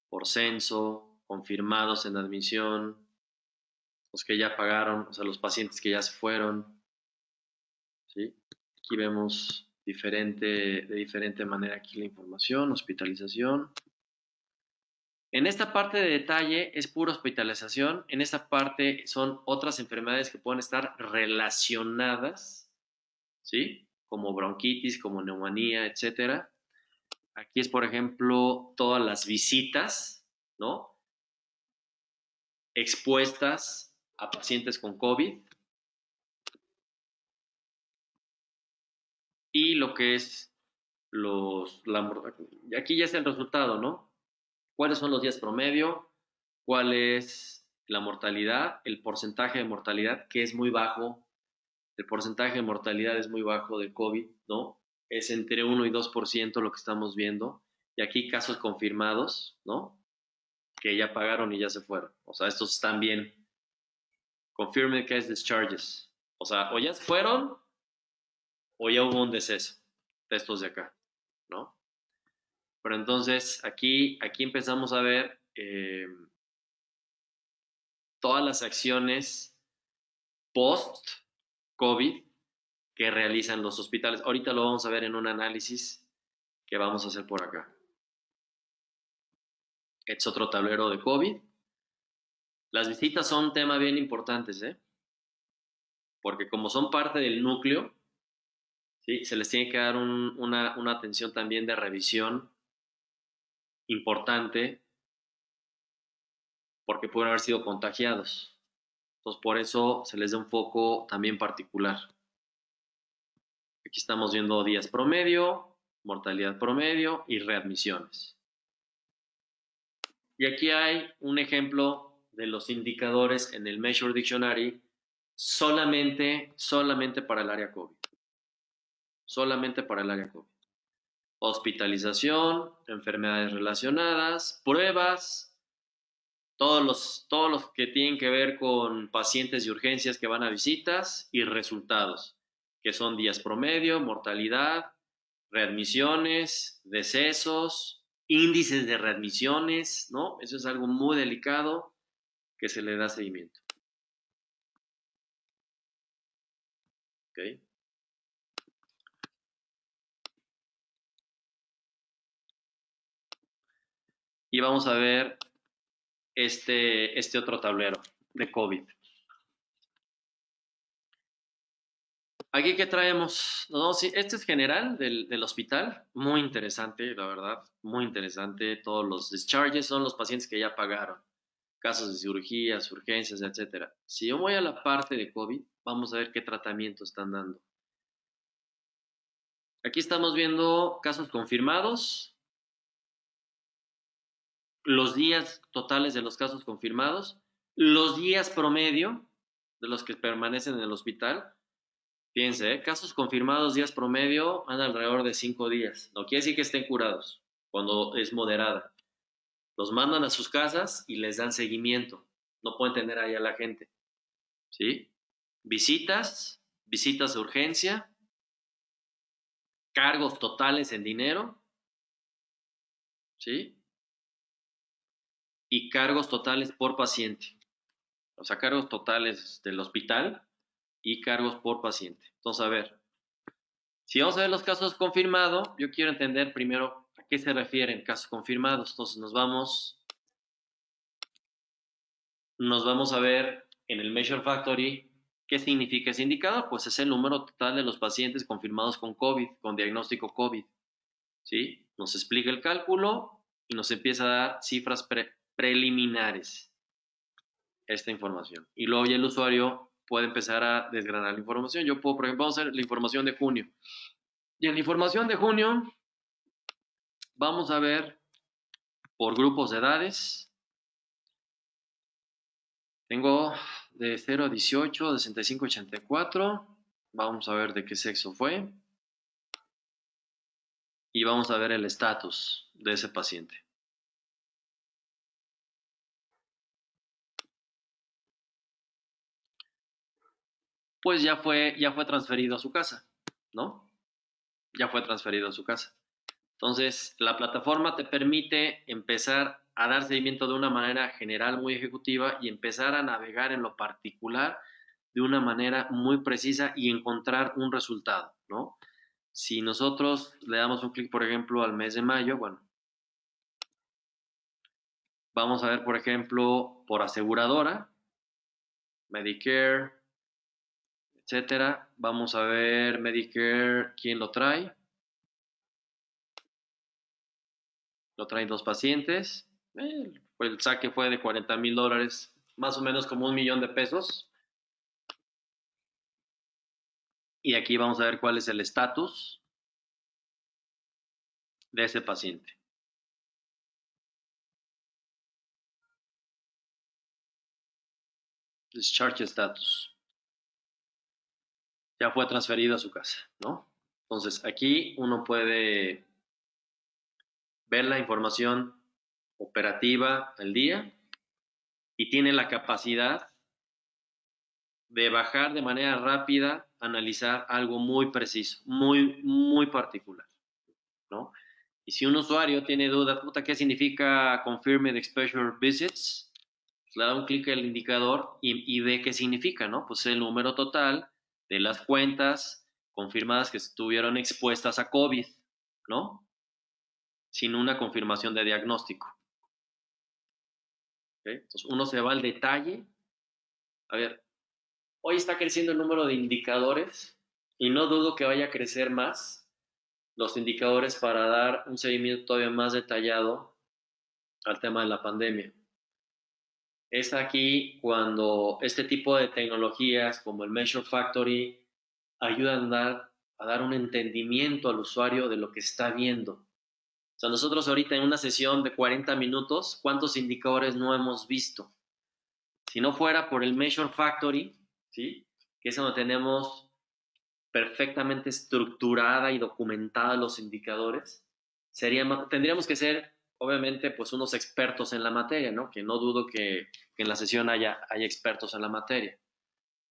por censo, confirmados en admisión, los que ya pagaron, o sea, los pacientes que ya se fueron, ¿sí? Aquí vemos de diferente manera aquí la información, hospitalización. En esta parte de detalle es pura hospitalización, en esta parte son otras enfermedades que pueden estar relacionadas, ¿sí? Como bronquitis, como neumonía, etcétera. Aquí es, por ejemplo, todas las visitas, ¿no? Expuestas a pacientes con COVID y lo que es aquí ya está el resultado, ¿no? ¿Cuáles son los días promedio? ¿Cuál es la mortalidad? El porcentaje de mortalidad, que es muy bajo. El porcentaje de mortalidad es muy bajo del COVID, ¿no? Es entre 1 y 2% lo que estamos viendo. Y aquí casos confirmados, ¿no? Que ya pagaron y ya se fueron. O sea, estos están bien. Confirmed case discharges. O sea, o ya se fueron o ya hubo un deceso de estos de acá, ¿no? Pero entonces aquí empezamos a ver todas las acciones post-COVID que realizan los hospitales. Ahorita lo vamos a ver en un análisis que vamos a hacer por acá. Este es otro tablero de COVID. Las visitas son un tema bien importantes, ¿eh? Porque como son parte del núcleo, ¿sí? Se les tiene que dar una atención también de revisión importante porque pueden haber sido contagiados. Entonces, por eso se les da un foco también particular. Aquí estamos viendo días promedio, mortalidad promedio y readmisiones. Y aquí hay un ejemplo de los indicadores en el Measure Dictionary solamente para el área COVID. Solamente para el área COVID. Hospitalización, enfermedades relacionadas, pruebas, todos los que tienen que ver con pacientes de urgencias que van a visitas y resultados, que son días promedio, mortalidad, readmisiones, decesos, índices de readmisiones, ¿no? Eso es algo muy delicado que se le da seguimiento. ¿Ok? Y vamos a ver este otro tablero de COVID. Aquí que traemos, no, sí, este es general del hospital, muy interesante, la verdad, muy interesante. Todos los discharges son los pacientes que ya pagaron, casos de cirugías, urgencias, etcétera. Si yo voy a la parte de COVID, vamos a ver qué tratamiento están dando. Aquí estamos viendo casos confirmados, los días totales de los casos confirmados, los días promedio de los que permanecen en el hospital. Fíjense, casos confirmados días promedio andan alrededor de 5 días. No quiere decir que estén curados cuando es moderada. Los mandan a sus casas y les dan seguimiento. No pueden tener ahí a la gente. ¿Sí? Visitas de urgencia, cargos totales en dinero, ¿sí? Y cargos totales por paciente. O sea, cargos totales del hospital y cargos por paciente. Entonces, a ver, si vamos a ver los casos confirmados, yo quiero entender primero a qué se refieren casos confirmados. Entonces nos vamos a ver en el Measure Factory qué significa ese indicador. Pues es el número total de los pacientes confirmados con COVID, con diagnóstico COVID. ¿Sí? Nos explica el cálculo y nos empieza a dar cifras preliminares esta información. Y luego ya el usuario puede empezar a desgranar la información. Yo puedo, por ejemplo, vamos a hacer la información de junio. Y en la información de junio vamos a ver por grupos de edades. Tengo de 0 a 18, de 65 a 84. Vamos a ver de qué sexo fue. Y vamos a ver el estatus de ese paciente. Pues ya fue transferido a su casa, ¿no? Ya fue transferido a su casa. Entonces, la plataforma te permite empezar a dar seguimiento de una manera general muy ejecutiva y empezar a navegar en lo particular de una manera muy precisa y encontrar un resultado, ¿no? Si nosotros le damos un clic, por ejemplo, al mes de mayo, bueno, vamos a ver, por ejemplo, por aseguradora, Medicare, etcétera. Vamos a ver Medicare, ¿quién lo trae? Lo traen 2 pacientes. El saque fue de $40,000, más o menos como $1,000,000. Y aquí vamos a ver cuál es el estatus de ese paciente. Discharge status. Ya fue transferido a su casa, ¿no? Entonces aquí uno puede ver la información operativa al día y tiene la capacidad de bajar de manera rápida, analizar algo muy preciso, muy, muy particular, ¿no? Y si un usuario tiene duda, puta, ¿qué significa Confirmed Exposure Visits? Pues le da un clic al indicador y ve qué significa, ¿no? Pues el número total de las cuentas confirmadas que estuvieron expuestas a COVID, ¿no? Sin una confirmación de diagnóstico. ¿Okay? Entonces uno se va al detalle. A ver, hoy está creciendo el número de indicadores y no dudo que vaya a crecer más los indicadores para dar un seguimiento todavía más detallado al tema de la pandemia. Es aquí cuando este tipo de tecnologías como el Measure Factory ayudan a dar un entendimiento al usuario de lo que está viendo. O sea, nosotros ahorita en una sesión de 40 minutos, ¿cuántos indicadores no hemos visto? Si no fuera por el Measure Factory, ¿sí? Que es donde tenemos perfectamente estructurada y documentada los indicadores, tendríamos que ser, obviamente, pues unos expertos en la materia, ¿no? Que no dudo que en la sesión haya expertos en la materia,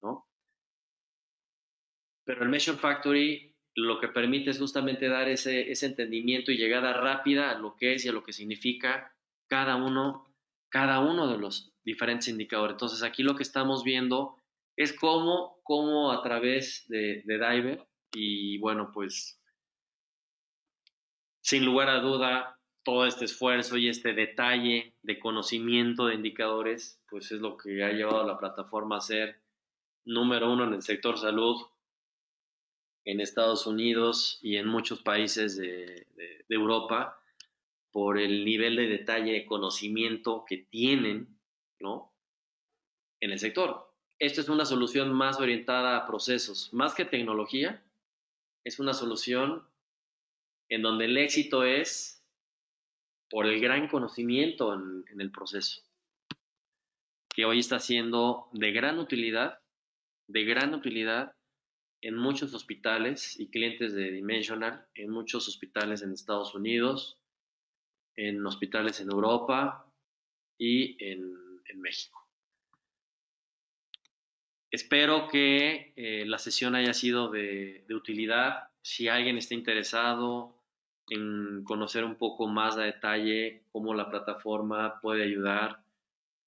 ¿no? Pero el Measure Factory lo que permite es justamente dar ese entendimiento y llegada rápida a lo que es y a lo que significa cada uno, cada uno de los diferentes indicadores. Entonces aquí lo que estamos viendo es cómo a través de Diver y bueno, pues sin lugar a duda, todo este esfuerzo y este detalle de conocimiento de indicadores, pues es lo que ha llevado a la plataforma a ser número uno en el sector salud en Estados Unidos y en muchos países de Europa por el nivel de detalle de conocimiento que tienen, ¿no? En el sector. Esto es una solución más orientada a procesos, más que tecnología, es una solución en donde el éxito es por el gran conocimiento en el proceso, que hoy está siendo de gran utilidad en muchos hospitales y clientes de Dimensional, en muchos hospitales en Estados Unidos, en hospitales en Europa y en México. Espero que la sesión haya sido de utilidad. Si alguien está interesado en conocer un poco más a detalle cómo la plataforma puede ayudar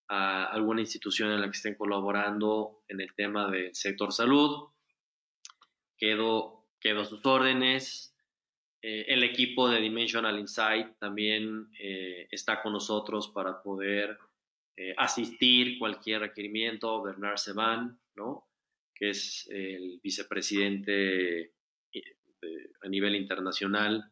a alguna institución en la que estén colaborando en el tema del sector salud, quedo a sus órdenes. El equipo de Dimensional Insight también está con nosotros para poder asistir cualquier requerimiento. Bernard Seban, ¿no? Que es el vicepresidente a nivel internacional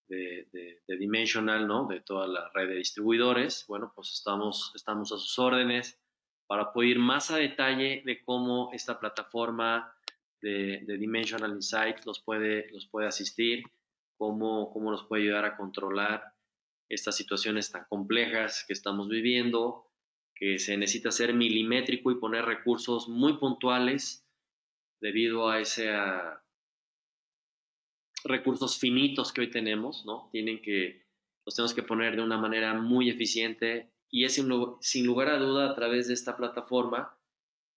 de Dimensional, ¿no? De toda la red de distribuidores. Bueno, pues estamos a sus órdenes para poder ir más a detalle de cómo esta plataforma de Dimensional Insight los puede asistir, cómo nos puede ayudar a controlar estas situaciones tan complejas que estamos viviendo, que se necesita ser milimétrico y poner recursos muy puntuales debido a ese recursos finitos que hoy tenemos, ¿no? Los tenemos que poner de una manera muy eficiente y es sin lugar a duda a través de esta plataforma,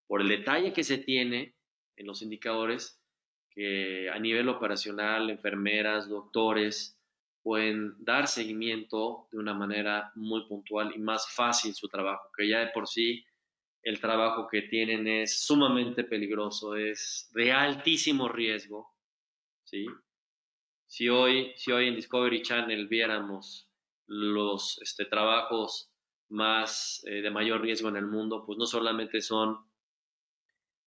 por el detalle que se tiene en los indicadores, que a nivel operacional, enfermeras, doctores, pueden dar seguimiento de una manera muy puntual y más fácil su trabajo, que ya de por sí el trabajo que tienen es sumamente peligroso, es de altísimo riesgo, ¿sí? Si hoy en Discovery Channel viéramos los trabajos más de mayor riesgo en el mundo, pues no solamente son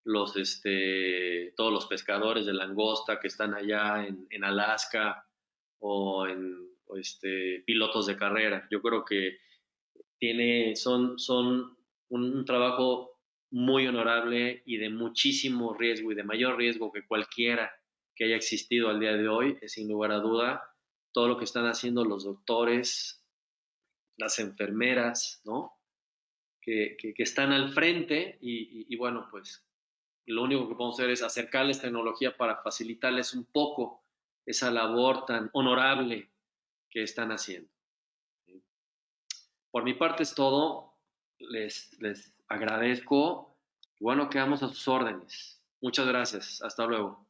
todos los pescadores de langosta que están allá en Alaska o pilotos de carrera. Yo creo que son un trabajo muy honorable y de muchísimo riesgo y de mayor riesgo que cualquiera que haya existido al día de hoy, es sin lugar a duda todo lo que están haciendo los doctores, las enfermeras, ¿no? Que están al frente y bueno, pues lo único que podemos hacer es acercarles tecnología para facilitarles un poco esa labor tan honorable que están haciendo. Por mi parte es todo. Les agradezco. Bueno, quedamos a sus órdenes. Muchas gracias. Hasta luego.